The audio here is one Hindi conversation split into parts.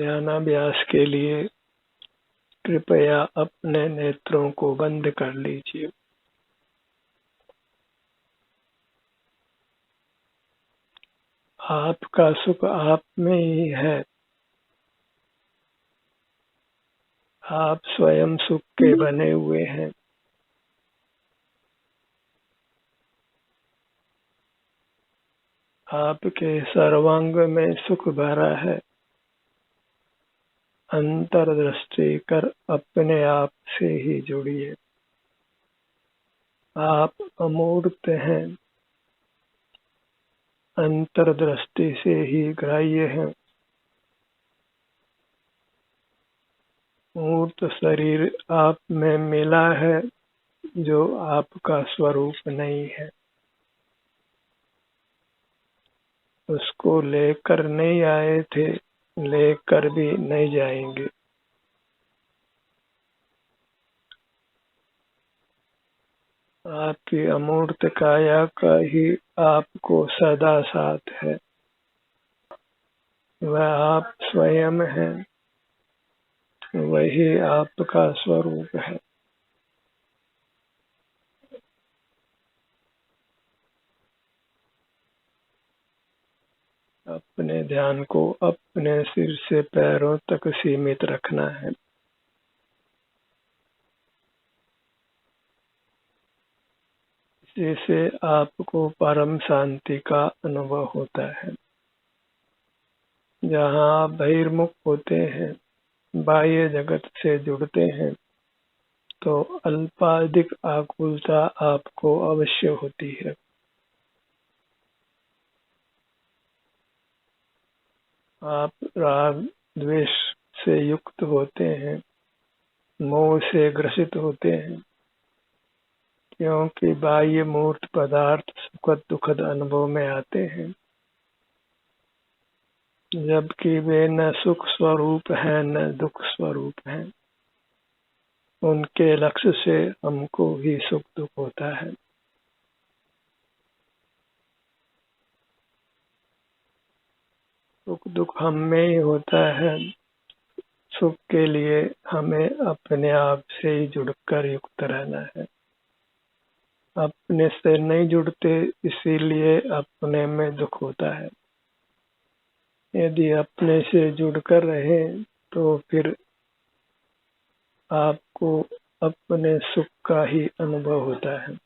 ध्यानाभ्यास के लिए कृपया अपने नेत्रों को बंद कर लीजिए। आपका सुख आप में ही है। आप स्वयं सुख के बने हुए हैं। आपके सर्वांग में सुख भरा है। अंतर्दृष्टि कर अपने आप से ही जुड़िए। आप अमूर्त हैं। अंतर्दृष्टि से ही ग्राह्य हैं। मूर्त शरीर आप में मिला है जो आपका स्वरूप नहीं है। उसको लेकर नहीं आए थे, लेकर भी नहीं जाएंगे। आपकी अमूर्त काया का ही आपको सदा साथ है। वह आप स्वयं हैं। वही आपका स्वरूप है। अपने ध्यान को अपने सिर से पैरों तक सीमित रखना है। जिससे आपको परम शांति का अनुभव होता है। जहाँ आप बहिर्मुख होते हैं, बाह्य जगत से जुड़ते हैं, तो अल्पाधिक आकुलता आपको अवश्य होती है। आप राग द्वेष से युक्त होते हैं, मोह से ग्रसित होते हैं, क्योंकि बाह्य मूर्त पदार्थ सुखद दुखद अनुभव में आते हैं, जबकि वे न सुख स्वरूप हैं न दुख स्वरूप हैं। उनके लक्ष्य से हमको ही सुख दुख होता है। सुख दुख हम में ही होता है। सुख के लिए हमें अपने आप से ही जुड़कर युक्त रहना है। अपने से नहीं जुड़ते, इसीलिए अपने में दुख होता है। यदि अपने से जुड़कर रहे तो फिर आपको अपने सुख का ही अनुभव होता है।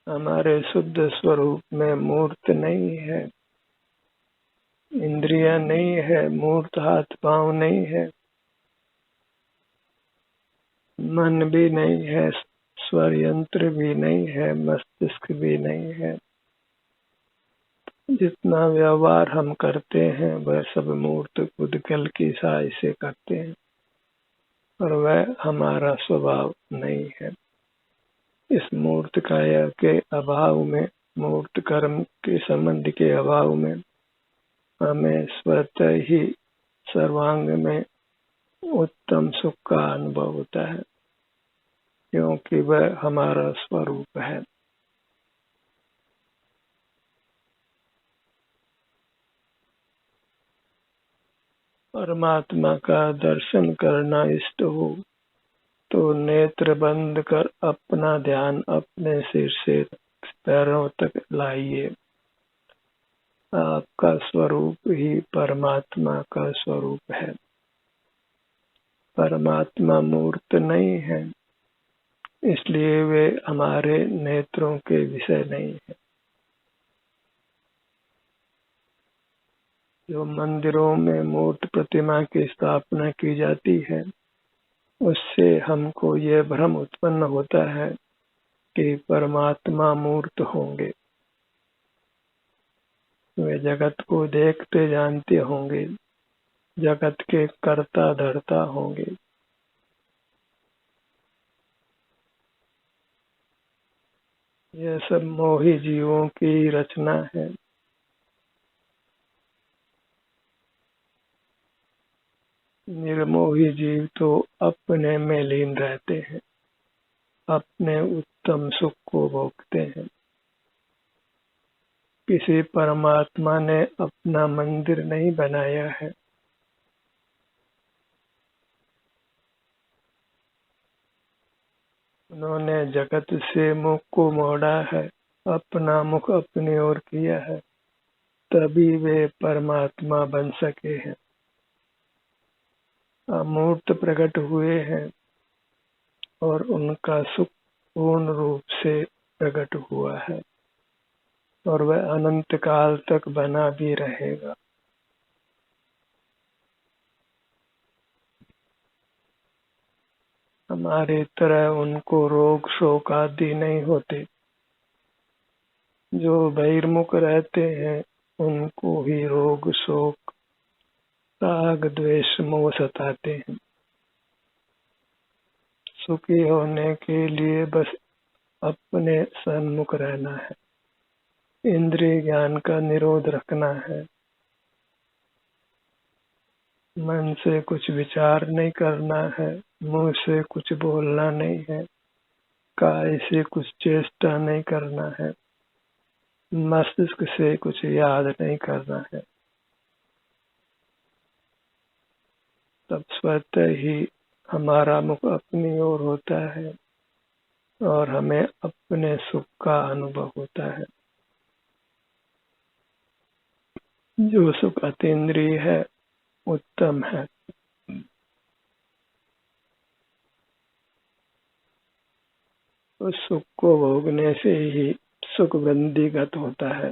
हमारे शुद्ध स्वरूप में मूर्त नहीं है, इंद्रियां नहीं है, मूर्त हाथ पांव नहीं है, मन भी नहीं है, स्वर यंत्र भी नहीं है, मस्तिष्क भी नहीं है। जितना व्यवहार हम करते हैं वह सब मूर्त उद्गल की सहाय से करते हैं, और वह हमारा स्वभाव नहीं है। इस मूर्त काया के अभाव में, मूर्त कर्म के संबंध के अभाव में हमें स्वतः ही सर्वांग में उत्तम सुख का अनुभव होता है, क्योंकि वह हमारा स्वरूप है। परमात्मा का दर्शन करना इष्ट हो तो नेत्र बंद कर अपना ध्यान अपने सिर से पैरों तक लाइए। आपका स्वरूप ही परमात्मा का स्वरूप है। परमात्मा मूर्त नहीं है, इसलिए वे हमारे नेत्रों के विषय नहीं है। जो मंदिरों में मूर्त प्रतिमा की स्थापना की जाती है, उससे हमको यह भ्रम उत्पन्न होता है कि परमात्मा मूर्त होंगे। वे जगत को देखते जानते होंगे, जगत के कर्ता धर्ता होंगे। यह सब मोही जीवों की रचना है। निर्मोही जीव तो अपने में लीन रहते हैं, अपने उत्तम सुख को भोगते हैं। किसी परमात्मा ने अपना मंदिर नहीं बनाया है। उन्होंने जगत से मुख को मोड़ा है, अपना मुख अपनी ओर किया है, तभी वे परमात्मा बन सके हैं। अमूर्त प्रकट हुए हैं और उनका सुख पूर्ण रूप से प्रकट हुआ है और वह अनंत काल तक बना भी रहेगा। हमारी तरह उनको रोग शोक आदि नहीं होते। जो बहिर्मुख रहते हैं उनको ही रोग शोक राग द्वेष मोह सताते हैं। सुखी होने के लिए बस अपने सन्मुख रहना है, इंद्रिय ज्ञान का निरोध रखना है, मन से कुछ विचार नहीं करना है, मुंह से कुछ बोलना नहीं है, काय से कुछ चेष्टा नहीं करना है, मस्तिष्क से कुछ याद नहीं करना है। तब स्वतः ही हमारा मुख अपनी ओर होता है और हमें अपने सुख का अनुभव होता है। जो सुख अतीन्द्रिय है उत्तम है। उस सुख को भोगने से ही सुख वृद्धिगत होता है।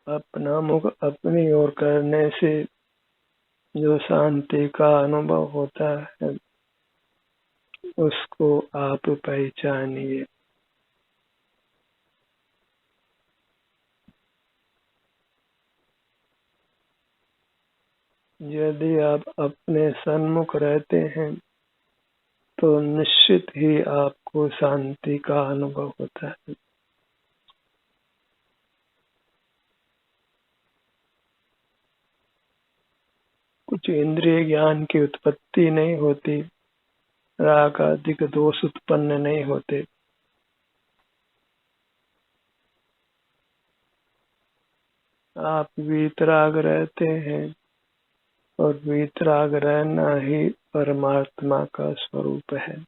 अपना मुख अपनी ओर करने से जो शांति का अनुभव होता है उसको आप पहचानिए। यदि आप अपने सन्मुख रहते हैं तो निश्चित ही आपको शांति का अनुभव होता है। कुछ इंद्रिय ज्ञान की उत्पत्ति नहीं होती, राग आदि के दोष उत्पन्न नहीं होते। आप वीतराग रहते हैं और वीतराग रहना ही परमात्मा का स्वरूप है।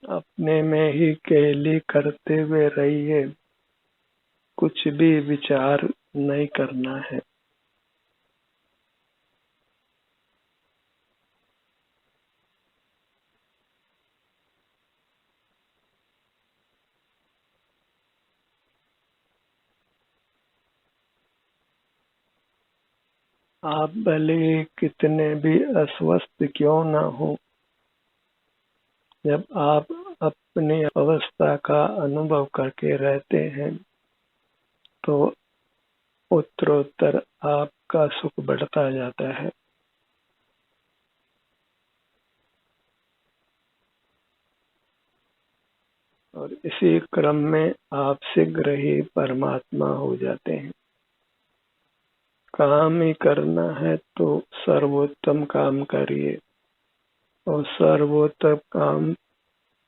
अपने में ही केली करते हुए रहिए, कुछ भी विचार नहीं करना है। आप भले ही कितने भी अस्वस्थ क्यों न हो, जब आप अपनी अवस्था का अनुभव करके रहते हैं तो उत्तरोत्तर आपका सुख बढ़ता जाता है। और इसी क्रम में आप शीघ्र ही परमात्मा हो जाते हैं। काम ही करना है तो सर्वोत्तम काम करिए और सर्वोत्तम काम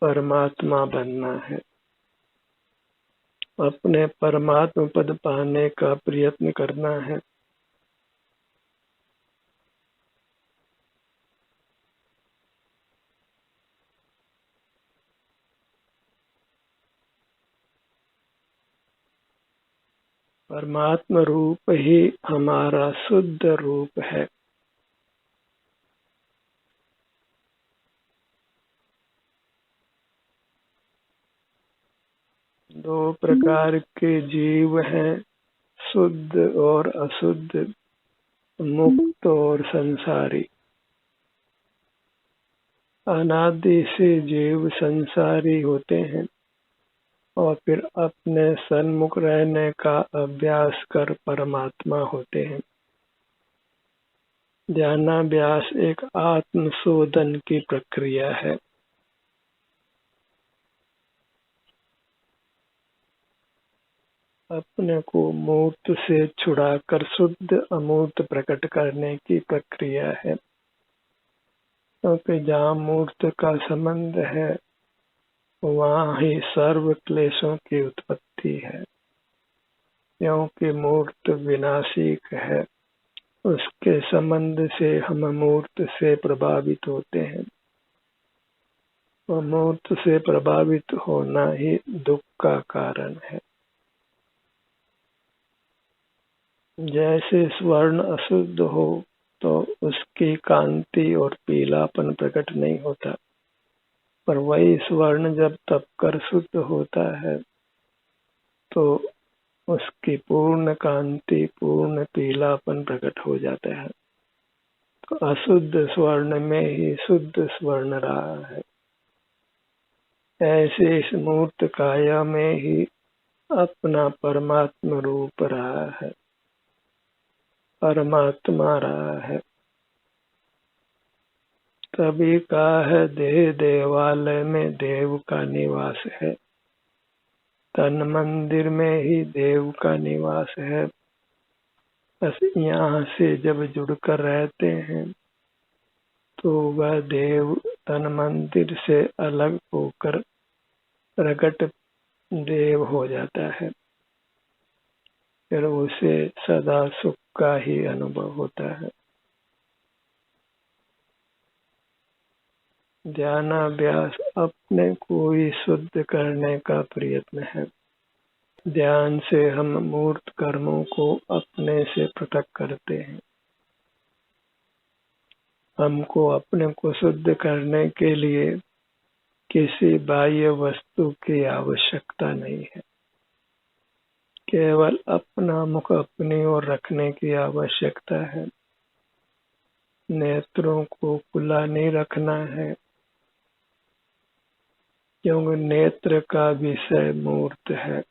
परमात्मा बनना है। अपने परमात्मा पद पाने का प्रयत्न करना है। परमात्मा रूप ही हमारा शुद्ध रूप है। दो प्रकार के जीव हैं, शुद्ध और अशुद्ध, मुक्त और संसारी। अनादि से जीव संसारी होते हैं और फिर अपने सन्मुख रहने का अभ्यास कर परमात्मा होते हैं। ध्यानाभ्यास एक आत्मशोधन की प्रक्रिया है। अपने को मूर्त से छुड़ाकर शुद्ध अमूर्त प्रकट करने की प्रक्रिया है। क्योंकि जहाँ मूर्त का संबंध है वहाँ ही सर्व क्लेशों की उत्पत्ति है। क्योंकि मूर्त विनाशिक है, उसके संबंध से हम मूर्त से प्रभावित होते हैं और मूर्त से प्रभावित होना ही दुख का कारण है। जैसे स्वर्ण अशुद्ध हो तो उसकी कांति और पीलापन प्रकट नहीं होता, पर वही स्वर्ण जब तप कर शुद्ध होता है तो उसकी पूर्ण कांति पूर्ण पीलापन प्रकट हो जाता है। तो अशुद्ध स्वर्ण में ही शुद्ध स्वर्ण रहा है। ऐसे इस मूर्त काया में ही अपना परमात्मा रूप रहा है, परमात्मा रहा है। तभी कहा है देह देवालय में देव का निवास है। तन मंदिर में ही देव का निवास है। बस यहाँ से जब जुड़कर रहते हैं तो वह देव तन मंदिर से अलग होकर प्रकट देव हो जाता है। फिर उसे सदा सुख का ही अनुभव होता है। ध्यानाभ्यास अपने को ही शुद्ध करने का प्रयत्न है। ध्यान से हम मूर्त कर्मों को अपने से पृथक करते हैं। हमको अपने को शुद्ध करने के लिए किसी बाह्य वस्तु की आवश्यकता नहीं है। केवल अपना मुख अपनी ओर रखने की आवश्यकता है। नेत्रों को खुला नहीं रखना है, क्योंकि नेत्र का विषय मूर्त है।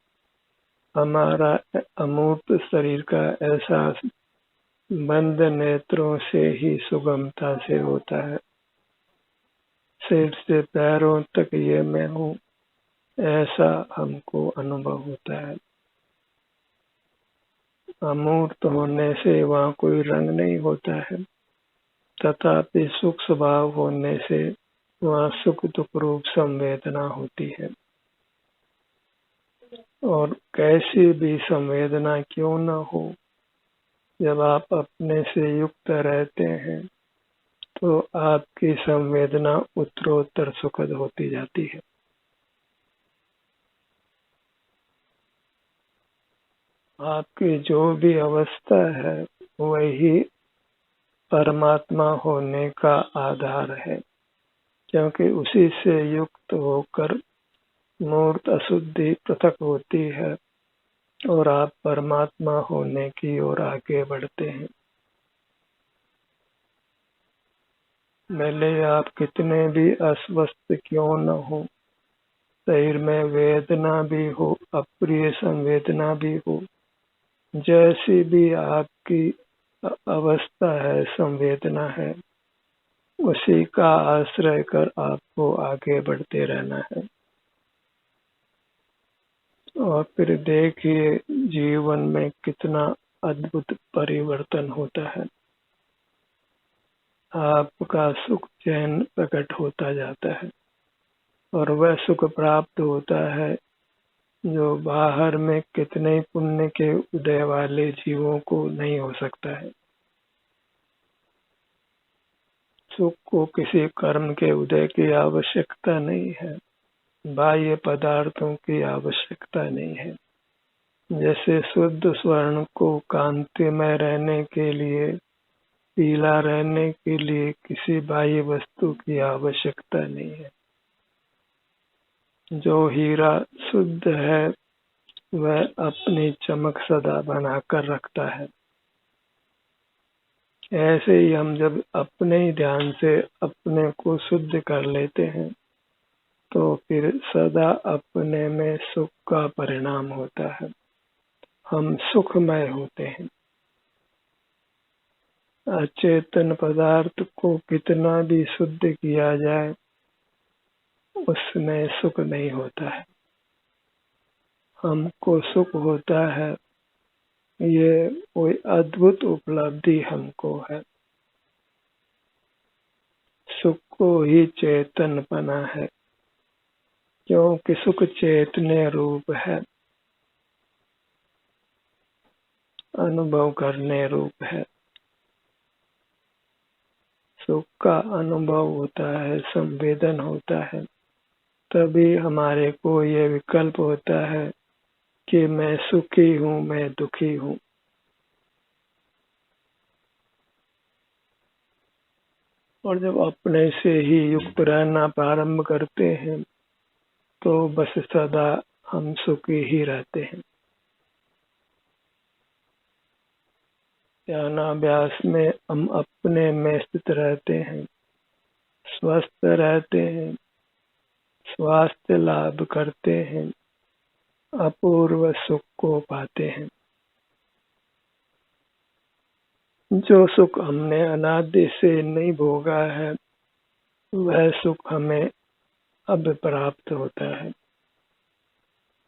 हमारा अमूर्त शरीर का एहसास बंद नेत्रों से ही सुगमता से होता है। सिर से पैरों तक ये मैं हूँ, ऐसा हमको अनुभव होता है। अमूर्त होने से वहाँ कोई रंग नहीं होता है, तथापि सुख स्वभाव होने से वहाँ सुख दुख रूप संवेदना होती है। और कैसी भी संवेदना क्यों न हो, जब आप अपने से युक्त रहते हैं तो आपकी संवेदना उत्तरोत्तर सुखद होती जाती है। आपकी जो भी अवस्था है वही परमात्मा होने का आधार है, क्योंकि उसी से युक्त होकर मूर्त अशुद्धि पृथक होती है और आप परमात्मा होने की ओर आगे बढ़ते हैं। भले आप कितने भी अस्वस्थ क्यों न हो, शरीर में वेदना भी हो, अप्रिय संवेदना भी हो, जैसी भी आपकी अवस्था है, संवेदना है, उसी का आश्रय कर आपको आगे बढ़ते रहना है। और फिर देखिए जीवन में कितना अद्भुत परिवर्तन होता है। आपका सुख चैन प्रकट होता जाता है और वह सुख प्राप्त होता है जो बाहर में कितने पुण्य के उदय वाले जीवों को नहीं हो सकता है। सुख को किसी कर्म के उदय की आवश्यकता नहीं है, बाह्य पदार्थों की आवश्यकता नहीं है। जैसे शुद्ध स्वर्ण को कांतिमय रहने के लिए, पीला रहने के लिए किसी बाह्य वस्तु की आवश्यकता नहीं है। जो हीरा शुद्ध है वह अपनी चमक सदा बनाकर रखता है। ऐसे ही हम जब अपने ही ध्यान से अपने को शुद्ध कर लेते हैं तो फिर सदा अपने में सुख का परिणाम होता है। हम सुखमय होते हैं। अचेतन पदार्थ को कितना भी शुद्ध किया जाए उसमें सुख नहीं होता है। हमको सुख होता है, ये कोई अद्भुत उपलब्धि हमको है। सुख को ही चेतनपना है, क्योंकि सुख चेतने रूप है, अनुभव करने रूप है। सुख का अनुभव होता है, संवेदन होता है, तभी हमारे को ये विकल्प होता है कि मैं सुखी हूँ, मैं दुखी हूँ। और जब अपने से ही युक्त रहना प्रारंभ करते हैं तो बस सदा हम सुखी ही रहते हैं। ध्यानाभ्यास में हम अपने में स्थित रहते हैं, स्वस्थ रहते हैं, स्वास्थ्य लाभ करते हैं, अपूर्व सुख को पाते हैं। जो सुख हमने अनादि से नहीं भोगा है वह सुख हमें अब प्राप्त होता है।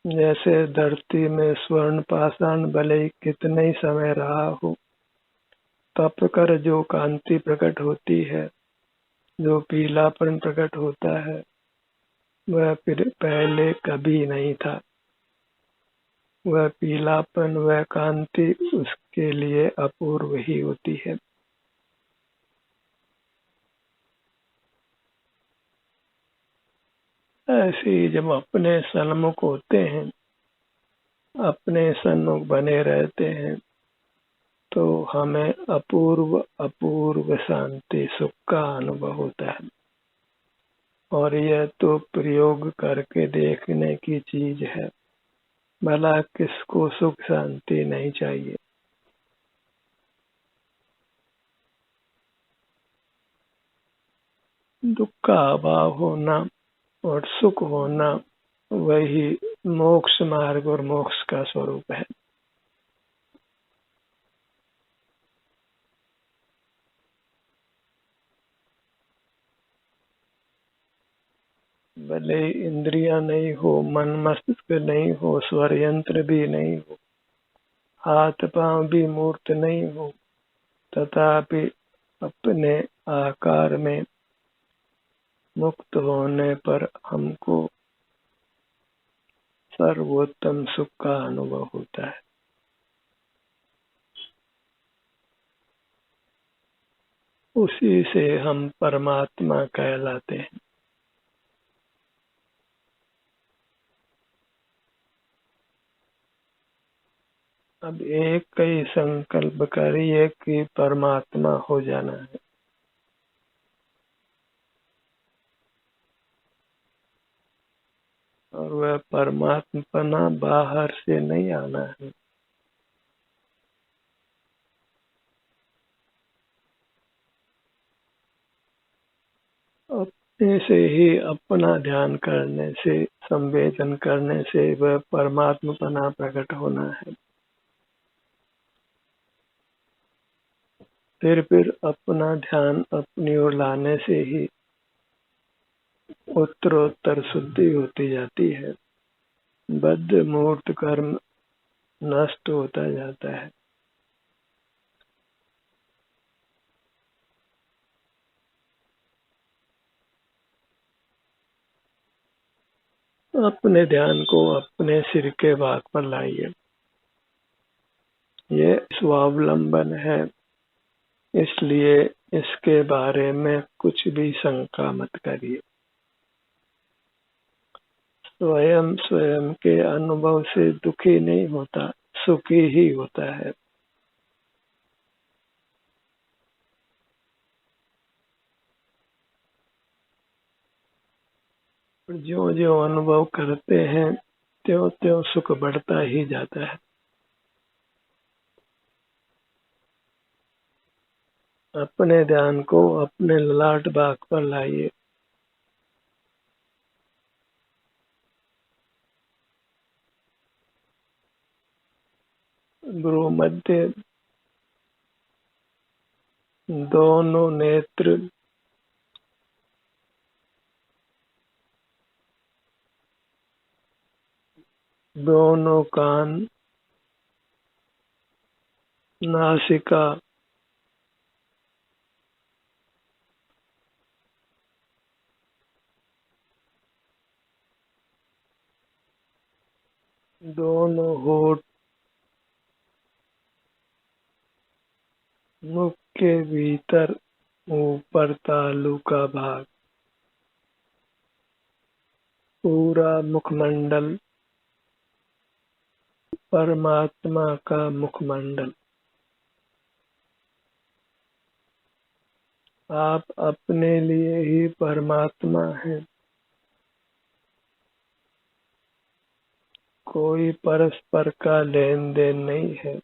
जैसे धरती में स्वर्ण पाषाण भले कितने ही समय रहा हो, तप कर जो कांति प्रकट होती है, जो पीलापन प्रकट होता है, वह फिर पहले कभी नहीं था। वह पीलापन, वह कांति उसके लिए अपूर्व ही होती है। ऐसे ही जब अपने सन्मुख होते हैं, अपने सन्मुख बने रहते हैं, तो हमें अपूर्व अपूर्व शांति सुख का अनुभव होता है। और यह तो प्रयोग करके देखने की चीज है, भला किसको सुख शांति नहीं चाहिए। दुख का अभाव होना और सुख होना वही मोक्ष मार्ग और मोक्ष का स्वरूप है। भले इंद्रियां नहीं हो, मन मस्तिष्क नहीं हो, स्वर यंत्र भी नहीं हो, हाथ पांव भी मूर्त नहीं हो, तथापि अपने आकार में मुक्त होने पर हमको सर्वोत्तम सुख का अनुभव होता है। उसी से हम परमात्मा कहलाते हैं। अब एक ही संकल्प करिए कि परमात्मा हो जाना है, और वह परमात्मा बाहर से नहीं आना है। अपने से ही अपना ध्यान करने से, संवेदन करने से वह परमात्मा प्रकट होना है। फिर अपना ध्यान अपनी ओर लाने से ही उत्तरोत्तर शुद्धि होती जाती है, बद्ध मूर्त कर्म नष्ट होता जाता है। अपने ध्यान को अपने सिर के भाग पर लाइए। ये स्वावलंबन है, इसलिए इसके बारे में कुछ भी शंका मत करिए। स्वयं स्वयं के अनुभव से दुखी नहीं होता, सुखी ही होता है। जो जो अनुभव करते हैं त्यों त्यों सुख बढ़ता ही जाता है। अपने ध्यान को अपने ललाट बाग पर लाइए। गुरु मध्य दोनों नेत्र दोनों कान नासिका दोनों होठ मुख के भीतर ऊपर तालू का भाग पूरा मुखमंडल परमात्मा का मुखमंडल। आप अपने लिए ही परमात्मा हैं। कोई परस्पर का लेन देन नहीं है।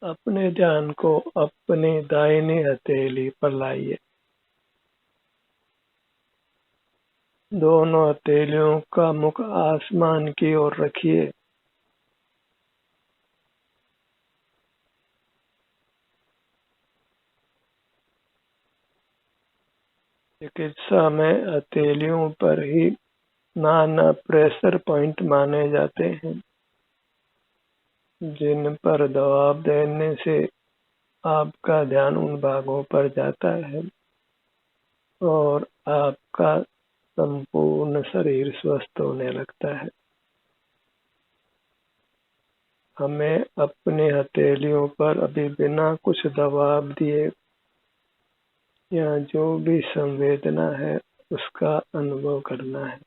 अपने ध्यान को अपनी दाहिनी हथेली पर लाइए। दोनों हथेलियों का मुख आसमान की ओर रखिए। चिकित्सा में हथेलियों पर ही नाना प्रेशर पॉइंट माने जाते हैं, जिन पर दबाव देने से आपका ध्यान उन भागों पर जाता है और आपका संपूर्ण शरीर स्वस्थ होने लगता है। हमें अपनी हथेलियों पर अभी बिना कुछ दबाव दिए या जो भी संवेदना है उसका अनुभव करना है।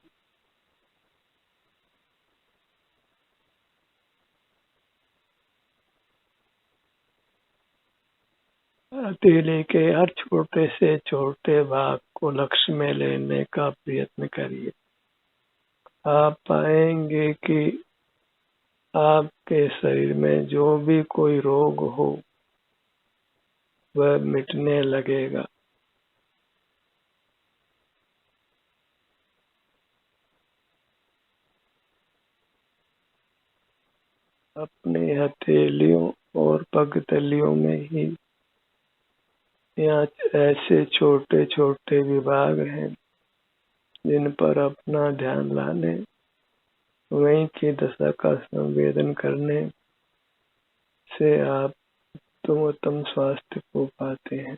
हथेली के हर छोटे से छोटे भाग को लक्ष्य में लेने का प्रयत्न करिए। आप पाएंगे कि आपके शरीर में जो भी कोई रोग हो वह मिटने लगेगा। अपनी हथेलियों और पगतलियों में ही यहाँ ऐसे छोटे छोटे विभाग हैं जिन पर अपना ध्यान लाने, वहीं की दशा का संवेदन करने से आप उत्तम स्वास्थ्य को पाते हैं।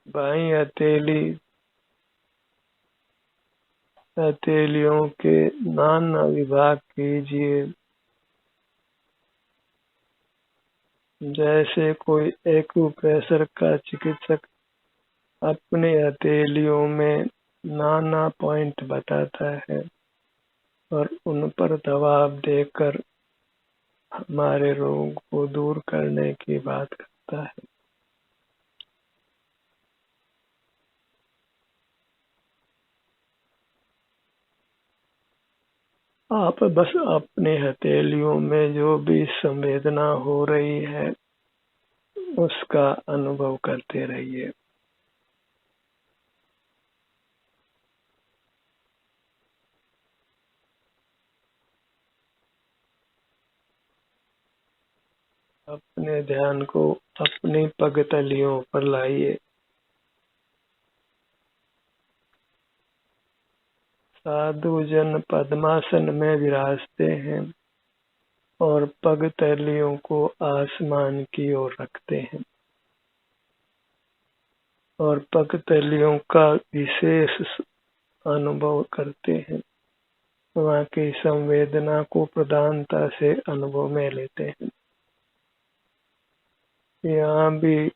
बाईं हथेलियों के नाना विभाग कीजिए। जैसे कोई एक्यूप्रेशर का चिकित्सक अपने हथेलियों में नाना पॉइंट बताता है और उन पर दबाव देकर हमारे रोग को दूर करने की बात करता है। आप बस अपने हथेलियों में जो भी संवेदना हो रही है उसका अनुभव करते रहिए। अपने ध्यान को अपनी पगतलियों पर लाइए। साधु जन पद्मासन में विराजते हैं और पगतलियों को आसमान की ओर रखते हैं और पगतलियों का विशेष अनुभव करते हैं। वहाँ की संवेदना को प्रधानता से अनुभव में लेते हैं। यहाँ भी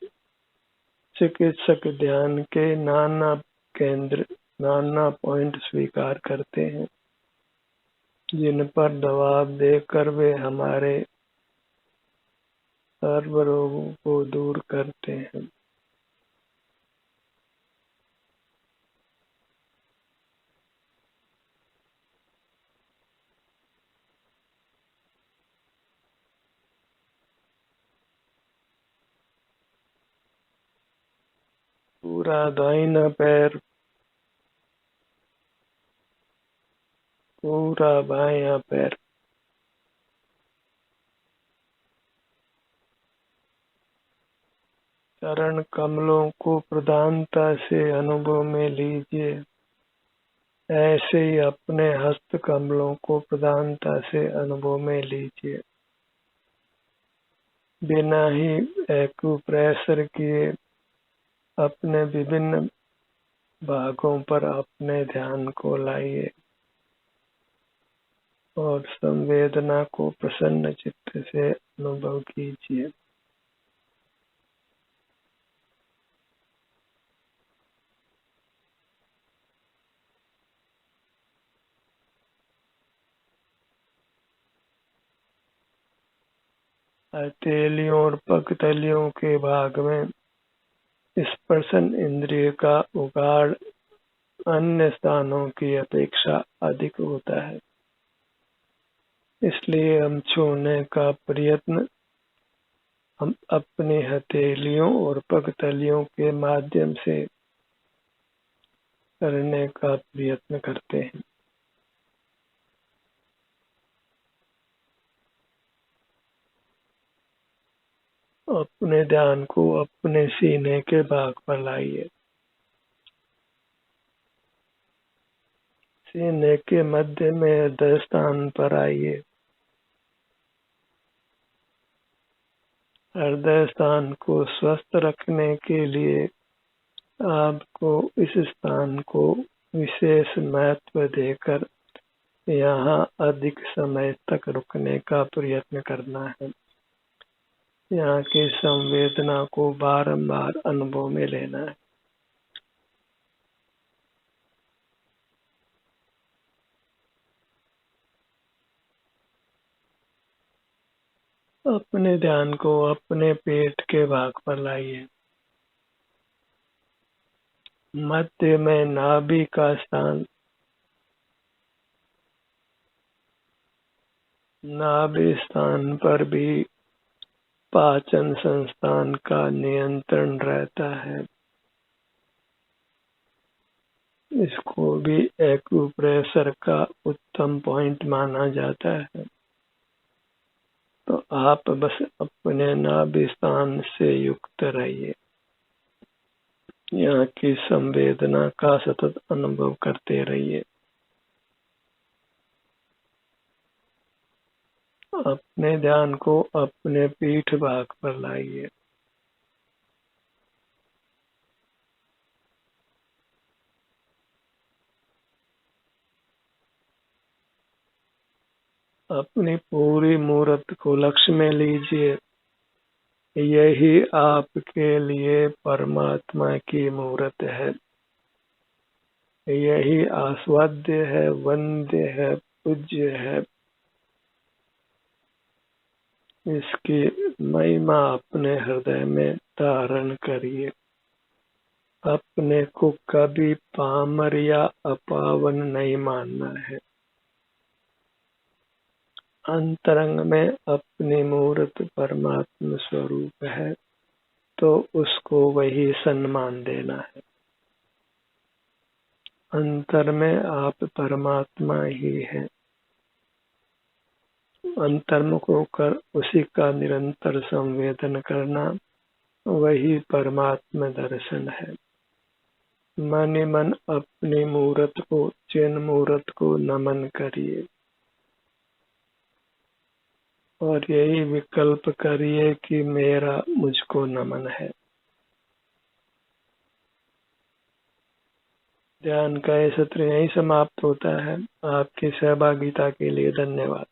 चिकित्सक ध्यान के नाना केंद्र, नाना पॉइंट स्वीकार करते हैं जिन पर दबाव देकर वे हमारे सर्व रोगों को दूर करते हैं। पूरा दाहिना पैर, पूरा बायां पैर, चरण कमलों को प्रधानता से अनुभव में लीजिए। ऐसे ही अपने हस्त कमलों को प्रधानता से अनुभव में लीजिए। बिना ही एक्यूप्रेशर किए अपने विभिन्न भागों पर अपने ध्यान को लाइए और संवेदना को प्रसन्न चित्त से अनुभव कीजिए। हथेलियों और पगतलियों के भाग में स्पर्शन इंद्रिय का उगाड़ अन्य स्थानों की अपेक्षा अधिक होता है, इसलिए हम छूने का प्रयत्न हम अपनी हथेलियों और पगतलियों के माध्यम से करने का प्रयत्न करते हैं। अपने ध्यान को अपने सीने के भाग पर लाइए। सीने के मध्य में हृदय स्थान पर आइए। हृदय स्थान को स्वस्थ रखने के लिए आपको इस स्थान को विशेष महत्व देकर यहाँ अधिक समय तक रुकने का प्रयत्न करना है। यहाँ की संवेदना को बारंबार अनुभव में लेना है। अपने ध्यान को अपने पेट के भाग पर लाइए। मध्य में नाभि का स्थान, नाभि स्थान पर भी पाचन संस्थान का नियंत्रण रहता है। इसको भी एक्यूप्रेशर का उत्तम पॉइंट माना जाता है। तो आप बस अपने नाभि स्थान से युक्त रहिए। यहाँ की संवेदना का सतत अनुभव करते रहिए। अपने ध्यान को अपने पीठ भाग पर लाइए। अपनी पूरी मूर्त को लक्ष्य में लीजिए। यही आपके लिए परमात्मा की मूर्त है। यही आस्वाद्य है, वंद्य है, पूज्य है। इसकी महिमा अपने हृदय में धारण करिए। अपने को कभी पामर या अपावन नहीं मानना है। अंतरंग में अपनी मूर्त परमात्मा स्वरूप है, तो उसको वही सम्मान देना है। अंतर में आप परमात्मा ही है। अंतर्मुख होकर उसी का निरंतर संवेदन करना, वही परमात्मा दर्शन है। मन ही मन अपनी मूर्त को, चिन्ह मूर्त को नमन करिए और यही विकल्प करिए कि मेरा मुझको नमन है। ध्यान का ये सत्र यहीं समाप्त होता है। आपकी सहभागिता के लिए धन्यवाद।